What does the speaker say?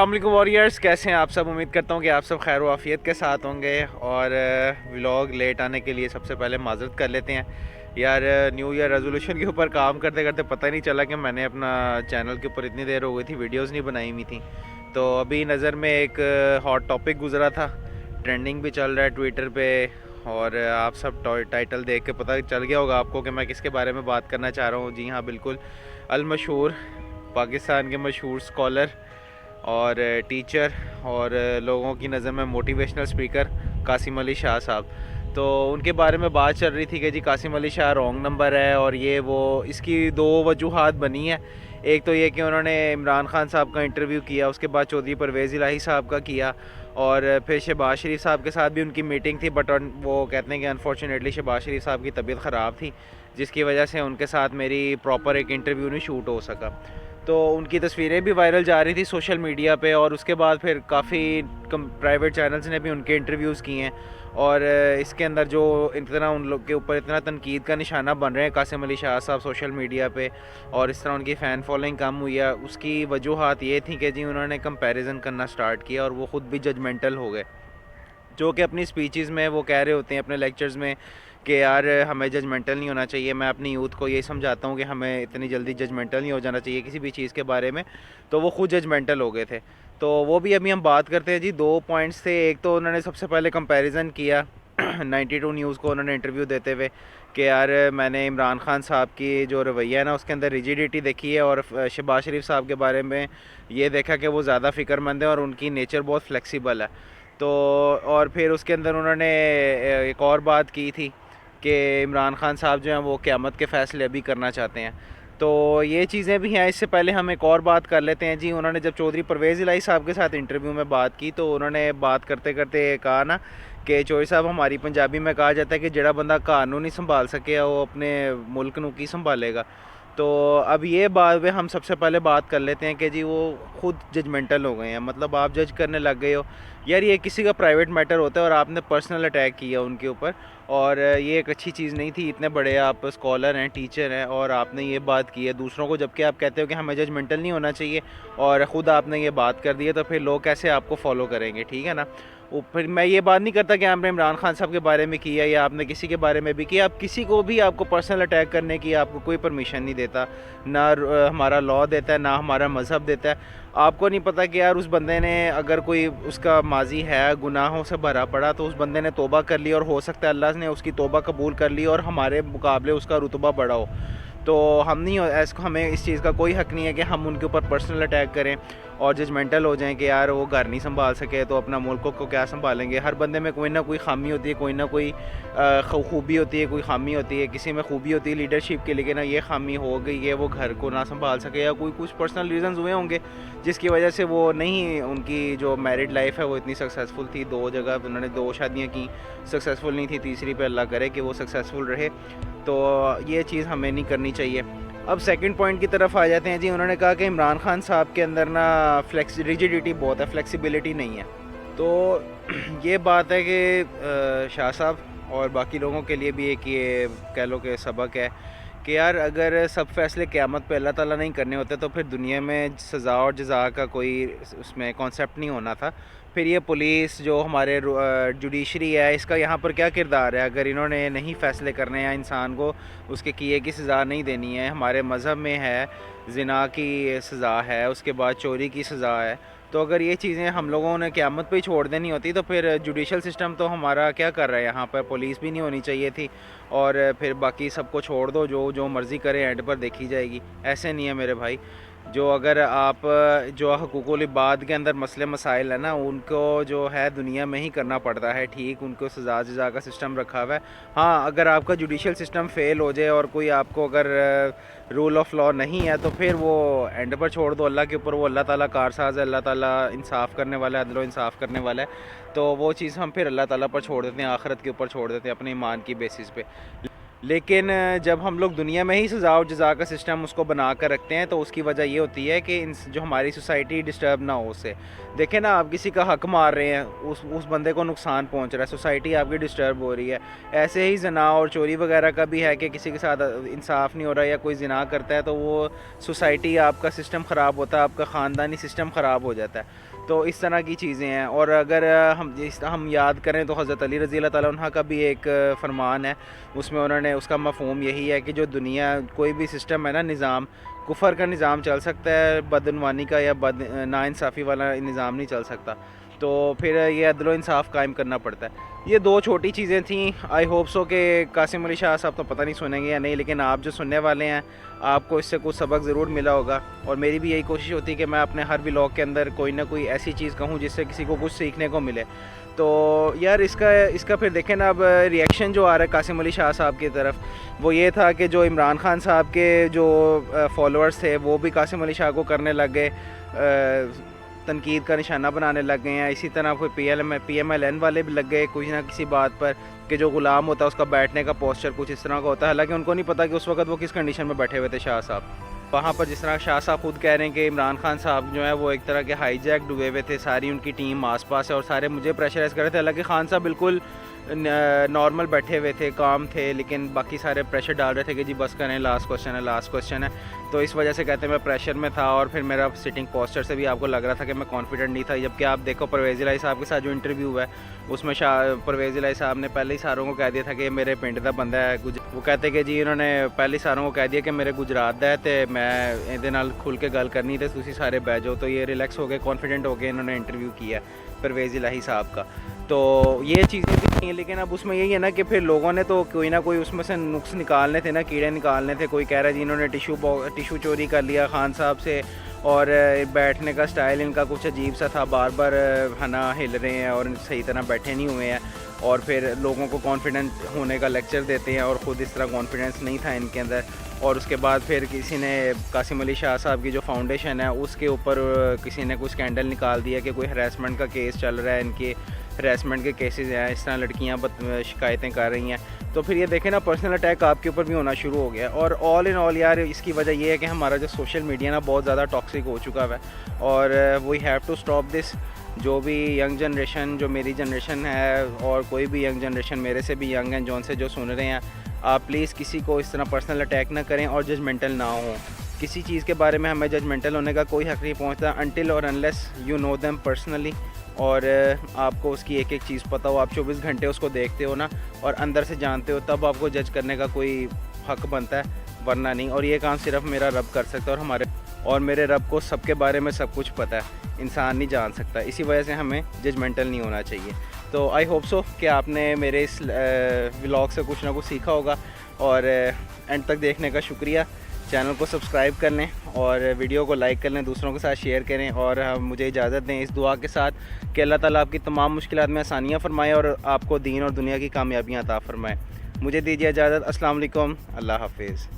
السلام علیکم وارئرز، کیسے ہیں آپ سب؟ امید کرتا ہوں کہ آپ سب خیر و عافیت کے ساتھ ہوں گے. اور ولاگ لیٹ آنے کے لیے سب سے پہلے معذرت کر لیتے ہیں یار. نیو ایئر ریزولوشن کے اوپر کام کرتے کرتے پتہ نہیں چلا کہ میں نے اپنا چینل کے اوپر اتنی دیر ہو گئی تھی ویڈیوز نہیں بنائی ہوئی تھیں. تو ابھی نظر میں ایک ہاٹ ٹاپک گزرا تھا, ٹرینڈنگ بھی چل رہا ہے ٹویٹر پہ, اور آپ سب ٹائٹل دیکھ کے پتہ چل گیا ہوگا آپ کو کہ میں کس کے بارے میں بات کرنا چاہ رہا ہوں. جی ہاں, بالکل المشہور پاکستان کے مشہور اسکالر اور ٹیچر اور لوگوں کی نظر میں موٹیویشنل اسپیکر قاسم علی شاہ صاحب. تو ان کے بارے میں بات چل رہی تھی کہ جی قاسم علی شاہ رانگ نمبر ہے, اور یہ وہ اس کی دو وجوہات بنی ہیں. ایک تو یہ کہ انہوں نے عمران خان صاحب کا انٹرویو کیا, اس کے بعد چودھری پرویز الہی صاحب کا کیا, اور پھر شہباز شریف صاحب کے ساتھ بھی ان کی میٹنگ تھی, بٹ وہ کہتے ہیں کہ انفارچونیٹلی شہباز شریف صاحب کی طبیعت خراب تھی, جس کی وجہ سے ان کے ساتھ میری پراپر ایک انٹرویو نہیں شوٹ ہو سکا. تو ان کی تصویریں بھی وائرل جا رہی تھی سوشل میڈیا پہ, اور اس کے بعد پھر کافی پرائیویٹ چینلز نے بھی ان کے انٹرویوز کیے ہیں, اور اس کے اندر جو اتنا ان لوگ کے اوپر اتنا تنقید کا نشانہ بن رہے ہیں قاسم علی شاہ صاحب سوشل میڈیا پہ, اور اس طرح ان کی فین فالوئنگ کم ہوئی ہے. اس کی وجوہات یہ تھیں کہ جی انہوں نے کمپیریزن کرنا سٹارٹ کیا, اور وہ خود بھی ججمنٹل ہو گئے, جو کہ اپنی سپیچز میں وہ کہہ رہے ہوتے ہیں اپنے لیکچرز میں کہ یار ہمیں ججمنٹل نہیں ہونا چاہیے. میں اپنی یوتھ کو یہی سمجھاتا ہوں کہ ہمیں اتنی جلدی ججمنٹل نہیں ہو جانا چاہیے کسی بھی چیز کے بارے میں. تو وہ خود ججمنٹل ہو گئے تھے. تو وہ بھی ابھی ہم بات کرتے ہیں جی. دو پوائنٹس تھے. ایک تو انہوں نے سب سے پہلے کمپیریزن کیا 92 نیوز کو انہوں نے انٹرویو دیتے ہوئے کہ یار میں نے عمران خان صاحب کی جو رویہ ہے نا اس کے اندر ریجیڈیٹی دیکھی ہے, اور شہباز شریف صاحب کے بارے میں یہ دیکھا کہ وہ زیادہ فکر مند ہے اور ان کی نیچر بہت فلیکسیبل ہے. تو اور پھر اس کے اندر انہوں نے ایک اور بات کی تھی کہ عمران خان صاحب جو ہیں وہ قیامت کے فیصلے ابھی کرنا چاہتے ہیں. تو یہ چیزیں بھی ہیں. اس سے پہلے ہم ایک اور بات کر لیتے ہیں جی. انہوں نے جب چودھری پرویز الہی صاحب کے ساتھ انٹرویو میں بات کی تو انہوں نے بات کرتے کرتے کہا نا کہ چودھری صاحب, ہماری پنجابی میں کہا جاتا ہے کہ جڑا بندہ گھر نوں نہیں سنبھال سکے وہ اپنے ملک نوں کی سنبھالے گا. تو اب یہ بات پہ ہم سب سے پہلے بات کر لیتے ہیں کہ جی وہ خود ججمنٹل ہو گئے ہیں. مطلب آپ جج کرنے لگ گئے ہو یار, یہ کسی کا پرائیویٹ میٹر ہوتا ہے اور آپ نے پرسنل اٹیک کیا ان کے اوپر, اور یہ ایک اچھی چیز نہیں تھی. اتنے بڑے آپ اسکالر ہیں, ٹیچر ہیں, اور آپ نے یہ بات کی ہے دوسروں کو, جبکہ آپ کہتے ہو کہ ہمیں ججمنٹل نہیں ہونا چاہیے, اور خود آپ نے یہ بات کر دی ہے, تو پھر لوگ کیسے آپ کو فالو کریں گے؟ ٹھیک ہے نا. پھر میں یہ بات نہیں کرتا کہ آپ نے عمران خان صاحب کے بارے میں کیا یا آپ نے کسی کے بارے میں بھی کیا. آپ کسی کو بھی آپ کو پرسنل اٹیک کرنے کی آپ کو کوئی پرمیشن نہیں دیتا, نہ ہمارا لا دیتا ہے نہ ہمارا مذہب دیتا ہے. آپ کو نہیں پتہ کہ یار اس بندے نے اگر کوئی اس کا ماضی ہے گناہوں سے بھرا پڑا تو اس بندے نے توبہ کر لی, اور ہو سکتا ہے اللہ نے اس کی توبہ قبول کر لی اور ہمارے مقابلے اس کا رتبہ بڑھا ہو. تو ہمیں اس چیز کا کوئی حق نہیں ہے کہ ہم ان کے اوپر پرسنل اٹیک کریں اور ججمنٹل ہو جائیں کہ یار وہ گھر نہیں سنبھال سکے تو اپنا ملک کو کیا سنبھالیں گے. ہر بندے میں کوئی نہ کوئی خامی ہوتی ہے, کوئی نہ کوئی خوبی ہوتی ہے, کوئی خامی ہوتی ہے. کسی میں خوبی ہوتی ہے لیڈرشپ کی, لیکن یہ خامی ہو گئی ہے وہ گھر کو نہ سنبھال سکے, یا کوئی کچھ پرسنل ریزنز ہوئے ہوں گے جس کی وجہ سے وہ نہیں, ان کی جو میرڈ لائف ہے وہ اتنی سکسیزفل تھی. 2 جگہ انہوں نے 2 شادیاں کی, سکسیزفل نہیں تھی, تیسری پہ اللہ کرے کہ وہ سکسیزفل رہے. تو یہ چیز ہمیں نہیں کرنی چاہیے. اب سیکنڈ پوائنٹ کی طرف آ جاتے ہیں جی. انہوں نے کہا کہ عمران خان صاحب کے اندر نا ریجیڈیٹی بہت ہے, فلیکسیبلٹی نہیں ہے. تو یہ بات ہے کہ شاہ صاحب اور باقی لوگوں کے لیے بھی ایک یہ کہہ لو کہ سبق ہے کہ یار اگر سب فیصلے قیامت پہ اللہ تعالیٰ نہیں کرنے ہوتے تو پھر دنیا میں سزا اور جزا کا کوئی اس میں کانسیپٹ نہیں ہونا تھا. پھر یہ پولیس جو ہمارے جوڈیشری ہے اس کا یہاں پر کیا کردار ہے؟ اگر انہوں نے نہیں فیصلے کرنے ہیں, انسان کو اس کے کیے کی سزا نہیں دینی ہے. ہمارے مذہب میں ہے زنا کی سزا ہے, اس کے بعد چوری کی سزا ہے. تو اگر یہ چیزیں ہم لوگوں نے قیامت پہ ہی چھوڑ دینی ہوتی تو پھر جوڈیشل سسٹم تو ہمارا کیا کر رہا ہے یہاں پر؟ پولیس بھی نہیں ہونی چاہیے تھی, اور پھر باقی سب کو چھوڑ دو, جو مرضی کرے اینڈ پر دیکھی جائے گی. ایسے نہیں ہے میرے بھائی. جو اگر آپ جو حقوق العباد کے اندر مسئلے مسائل ہیں نا ان کو جو ہے دنیا میں ہی کرنا پڑتا ہے. ٹھیک, ان کو سزا جزا کا سسٹم رکھا ہوا ہے. ہاں, اگر آپ کا جوڈیشل سسٹم فیل ہو جائے اور کوئی آپ کو اگر رول آف لا نہیں ہے تو پھر وہ اینڈ پر چھوڑ دو اللہ کے اوپر. وہ اللہ تعالیٰ کارساز ہے, اللہ تعالیٰ انصاف کرنے والا ہے, عدل و انصاف کرنے والا ہے. تو وہ چیز ہم پھر اللہ تعالیٰ پر چھوڑ دیتے ہیں, آخرت کے اوپر چھوڑ دیتے ہیں اپنے ایمان کی بیسس پہ. لیکن جب ہم لوگ دنیا میں ہی سزا و جزا کا سسٹم اس کو بنا کر رکھتے ہیں تو اس کی وجہ یہ ہوتی ہے کہ جو ہماری سوسائٹی ڈسٹرب نہ ہو اسے. دیکھیں نا, آپ کسی کا حق مار رہے ہیں, اس بندے کو نقصان پہنچ رہا ہے, سوسائٹی آپ کی ڈسٹرب ہو رہی ہے. ایسے ہی زنا اور چوری وغیرہ کا بھی ہے کہ کسی کے ساتھ انصاف نہیں ہو رہا یا کوئی زنا کرتا ہے تو وہ سوسائٹی, آپ کا سسٹم خراب ہوتا ہے, آپ کا خاندانی سسٹم خراب ہو جاتا ہے. تو اس طرح کی چیزیں ہیں. اور اگر ہم یاد کریں تو حضرت علی رضی اللہ تعالیٰ عنہ کا بھی ایک فرمان ہے, اس میں انہوں نے اس کا مفہوم یہی ہے کہ جو دنیا کوئی بھی سسٹم ہے نا, نظام, کفر کا نظام چل سکتا ہے, بدعنوانی کا یا ناانصافی والا نظام نہیں چل سکتا. تو پھر یہ عدل و انصاف قائم کرنا پڑتا ہے. یہ دو چھوٹی چیزیں تھیں. آئی ہوپ سو کہ قاسم علی شاہ صاحب تو پتہ نہیں سنیں گے یا نہیں, لیکن آپ جو سننے والے ہیں آپ کو اس سے کچھ سبق ضرور ملا ہوگا. اور میری بھی یہی کوشش ہوتی ہے کہ میں اپنے ہر ولاگ کے اندر کوئی نہ کوئی ایسی چیز کہوں جس سے کسی کو کچھ سیکھنے کو ملے. تو یار اس کا پھر دیکھیں نا, اب ریئیکشن جو آ رہا ہے قاسم علی شاہ صاحب کی طرف, وہ یہ تھا کہ جو عمران خان صاحب کے جو فالوورز تھے وہ بھی قاسم علی شاہ کو کرنے لگ گئے, تنقید کا نشانہ بنانے لگ گئے ہیں. اسی طرح کوئی پی ایم ایل این والے بھی لگ گئے کچھ نہ کسی بات پر کہ جو غلام ہوتا ہے اس کا بیٹھنے کا پوسچر کچھ اس طرح کا ہوتا ہے, حالانکہ ان کو نہیں پتا کہ اس وقت وہ کس کنڈیشن میں بیٹھے ہوئے تھے شاہ صاحب. وہاں پر جس طرح شاہ صاحب خود کہہ رہے ہیں کہ عمران خان صاحب جو ہے وہ ایک طرح کے ہائی جیک ڈوبے ہوئے تھے, ساری ان کی ٹیم آس پاس ہے اور سارے مجھے پریشرائز کر رہے تھے, حالانکہ خان صاحب بالکل نارمل بیٹھے ہوئے تھے, کام تھے, لیکن باقی سارے پریشر ڈال رہے تھے کہ جی بس کریں, لاسٹ کوسچن ہے. تو اس وجہ سے کہتے ہیں میں پریشر میں تھا, اور پھر میرا سٹنگ پوسچر سے بھی آپ کو لگ رہا تھا کہ میں کانفیڈنٹ نہیں تھا. جبکہ آپ دیکھو پرویز الہی صاحب کے ساتھ جو انٹرویو ہوا ہے اس میں پرویز الہی صاحب نے پہلے ہی ساروں کو کہہ دیا تھا کہ میرے پنڈ کا بندہ ہے. وہ کہتے کہ جی انہوں نے پہلے ہی ساروں کو کہہ دیا کہ میرے گجرات دا ہے تے میں یہ کھل کے گل کرنی تے تسی سارے بہ جاؤ. تو یہ ریلیکس ہو گئے, کانفیڈنٹ ہو گئے, انہوں نے انٹرویو کیا پرویز الہی صاحب کا. تو یہ چیزیں بھی نہیں ہیں, لیکن اب اس میں یہی ہے نا کہ پھر لوگوں نے تو کوئی نہ کوئی اس میں سے نقص نکالنے تھے نا, کیڑے نکالنے تھے. کوئی کہہ رہا ہے جی انہوں نے ٹیشو چوری کر لیا خان صاحب سے, اور بیٹھنے کا سٹائل ان کا کچھ عجیب سا تھا, بار بار ہنا ہل رہے ہیں اور صحیح طرح بیٹھے نہیں ہوئے ہیں, اور پھر لوگوں کو کانفیڈنٹ ہونے کا لیکچر دیتے ہیں اور خود اس طرح کانفیڈنس نہیں تھا ان کے اندر. اور اس کے بعد پھر کسی نے قاسم علی شاہ صاحب کی جو فاؤنڈیشن ہے اس کے اوپر کسی نے کوئی اسکینڈل نکال دیا کہ کوئی ہراسمنٹ کا کیس چل رہا ہے, ان کے ہراسمنٹ کے کیسز ہیں, اس طرح لڑکیاں شکایتیں کر رہی ہیں. تو پھر یہ دیکھیں نا پرسنل اٹیک آپ کے اوپر بھی ہونا شروع ہو گیا. اور آل ان آل یار اس کی وجہ یہ ہے کہ ہمارا جو سوشل میڈیا نا بہت زیادہ ٹاکسک ہو چکا ہے, اور we have to stop this. جو بھی ینگ جنریشن, جو میری جنریشن ہے اور کوئی بھی ینگ جنریشن میرے سے بھی ینگ ہیں جون سے جو سن رہے ہیں, آپ پلیز کسی کو اس طرح پرسنل اٹیک نہ کریں اور ججمنٹل نہ ہوں. کسی چیز کے بارے میں ہمیں ججمنٹل ہونے کا کوئی حق نہیں پہنچتا انٹل اور unless you know them personally, اور آپ کو اس کی ایک ایک چیز پتہ ہو, آپ 24 گھنٹے اس کو دیکھتے ہو نا اور اندر سے جانتے ہو, تب آپ کو جج کرنے کا کوئی حق بنتا ہے, ورنہ نہیں. اور یہ کام صرف میرا رب کر سکتا ہے, اور میرے رب کو سب کے بارے میں سب کچھ پتہ ہے, انسان نہیں جان سکتا. اسی وجہ سے ہمیں ججمنٹل نہیں ہونا چاہیے. تو آئی ہوپ سو کہ آپ نے میرے اس ولاگ سے کچھ نہ کچھ سیکھا ہوگا, اور اینڈ تک دیکھنے کا شکریہ. چینل کو سبسکرائب کر لیں اور ویڈیو کو لائک کر لیں, دوسروں کے ساتھ شیئر کریں, اور مجھے اجازت دیں اس دعا کے ساتھ کہ اللہ تعالیٰ آپ کی تمام مشکلات میں آسانیاں فرمائے اور آپ کو دین اور دنیا کی کامیابیاں عطا فرمائے. مجھے دیجیے اجازت. السلام علیکم, اللہ حافظ.